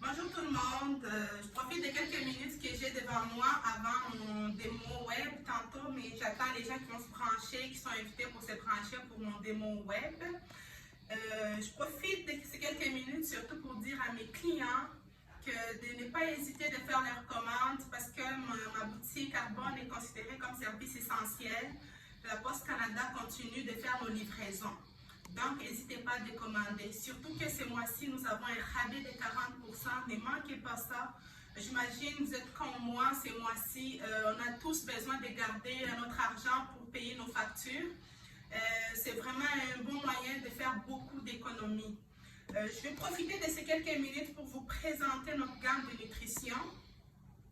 Bonjour tout le monde, je profite de quelques minutes que j'ai devant moi avant mon démo web tantôt, mais j'attends les gens qui vont se brancher, qui sont invités pour se brancher pour mon démo web. Je profite de ces quelques minutes surtout pour dire à mes clients de ne pas hésiter de faire leurs commandes parce que ma boutique Arbonne est considérée comme service essentiel. La Poste Canada continue de faire nos livraisons. Donc, n'hésitez pas à commander. Surtout que ce mois-ci, nous avons un rabais de 40%. Ne manquez pas ça. J'imagine, vous êtes comme moi, ce mois-ci, on a tous besoin de garder notre argent pour payer nos factures. C'est vraiment un bon moyen de faire beaucoup d'économies. Je vais profiter de ces quelques minutes pour vous présenter notre gamme de nutrition.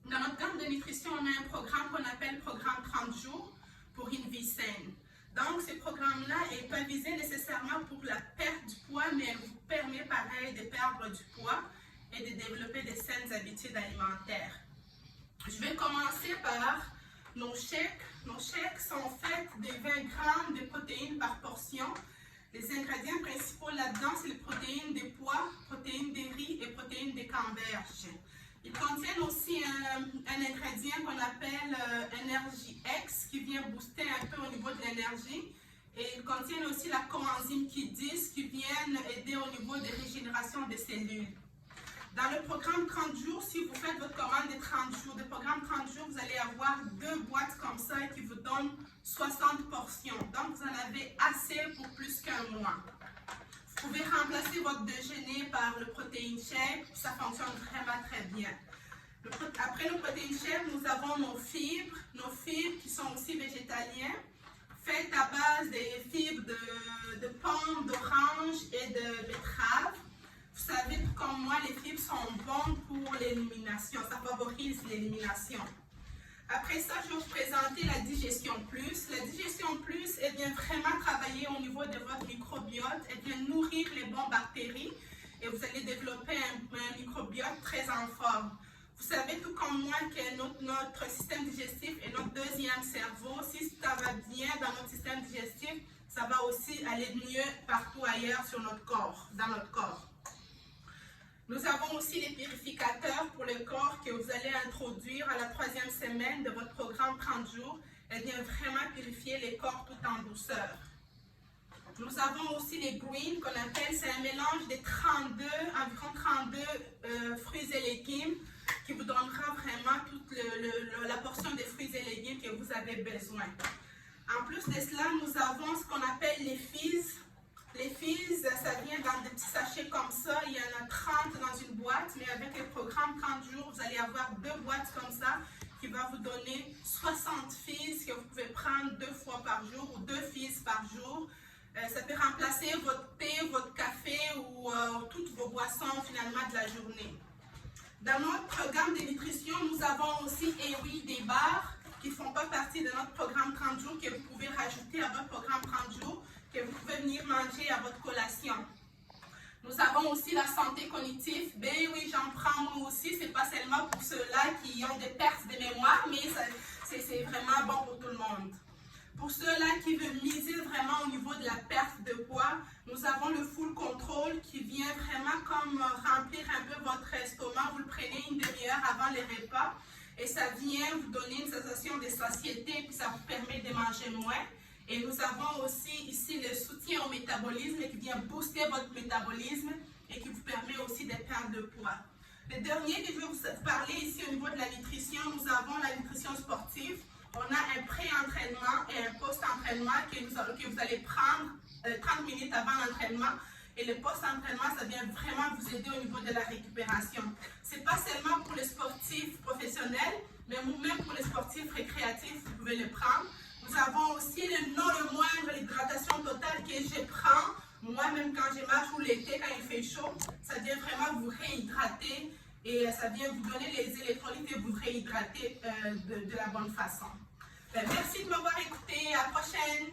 Dans notre gamme de nutrition, on a un programme qu'on appelle Programme 30 jours pour une vie saine. Donc, ce programme-là n'est pas visé nécessairement pour la perte du poids, mais elle vous permet pareil de perdre du poids et de développer de saines habitudes alimentaires. Je vais commencer par nos chèques. Nos chèques sont faits de 20 grammes de protéines par portion. Les ingrédients principaux là-dedans, c'est les protéines de pois, protéines de riz et protéines de canneberge. Ils contiennent aussi un ingrédient qu'on appelle Energy X qui vient booster un peu au niveau de l'énergie. Et ils contiennent aussi la coenzyme Q10 qui vient aider au niveau de régénération des cellules. Dans le programme 30 jours, si vous faites votre commande de 30 jours, de programme 30 jours, vous allez avoir 2 boîtes comme ça qui vous donnent 60 portions. Donc, vous en avez assez pour plus qu'un mois. Vous pouvez remplacer votre déjeuner par le protéine shake, ça fonctionne vraiment très bien. Après le protéine shake, nous avons nos fibres qui sont aussi végétaliennes, faites à base des fibres de pommes, d'orange et de betterave. Vous savez, comme moi, les fibres sont bonnes pour l'élimination, ça favorise l'élimination. Après ça, je vais vous présenter la digestion plus. La digestion plus, elle vient vraiment travailler au niveau de votre microbiote. Elle vient nourrir les bonnes bactéries et vous allez développer un microbiote très en forme. Vous savez tout comme moi que notre système digestif est notre deuxième cerveau. Si ça va bien dans notre système digestif, ça va aussi aller mieux partout ailleurs sur notre corps, dans notre corps. Nous avons aussi les purificateurs pour le corps que vous allez introduire à la 3e semaine de votre programme 30 jours. Elle vient vraiment purifier les corps tout en douceur. Nous avons aussi les greens qu'on appelle, c'est un mélange de environ 32 fruits et légumes qui vous donnera vraiment toute la portion des fruits et légumes que vous avez besoin. En plus de cela, nous avons ce qu'on appelle les fizz. Les fizz, ça vient dans des petits sachets comme ça. Il y en a 30 dans une boîte, mais avec le programme 30 jours, vous allez avoir 2 boîtes comme ça qui va vous donner 60 fizz que vous pouvez prendre 2 fois par jour ou 2 fizz par jour. Ça peut remplacer votre thé, votre café ou toutes vos boissons finalement de la journée. Dans notre gamme de nutrition, nous avons aussi des barres qui ne font pas partie de notre programme 30 jours que vous pouvez rajouter à votre programme 30 jours, que vous pouvez venir manger à votre collation. Nous avons aussi la santé cognitive. Ben oui, j'en prends moi aussi. Ce n'est pas seulement pour ceux-là qui ont des pertes de mémoire, mais c'est vraiment bon pour tout le monde. Pour ceux-là qui veulent miser vraiment au niveau de la perte de poids, nous avons le full control qui vient vraiment comme remplir un peu votre estomac. Vous le prenez une demi-heure avant les repas et ça vient vous donner une sensation de satiété puis ça vous permet de manger moins. Et nous avons aussi ici le soutien au métabolisme qui vient booster votre métabolisme et qui vous permet aussi de perdre de poids. Le dernier que je vais vous parler ici au niveau de la nutrition, nous avons la nutrition sportive. On a un pré-entraînement et un post-entraînement que vous allez prendre 30 minutes avant l'entraînement. Et le post-entraînement, ça vient vraiment vous aider au niveau de la récupération. Ce n'est pas seulement pour les sportifs professionnels, mais même pour les sportifs récréatifs, vous pouvez le prendre. Nous avons aussi non le moindre, l'hydratation totale que je prends. Moi-même, quand je marche ou l'été, quand il fait chaud, ça vient vraiment vous réhydrater et ça vient vous donner les électrolytes et vous réhydrater de la bonne façon. Merci de m'avoir écouté. À la prochaine.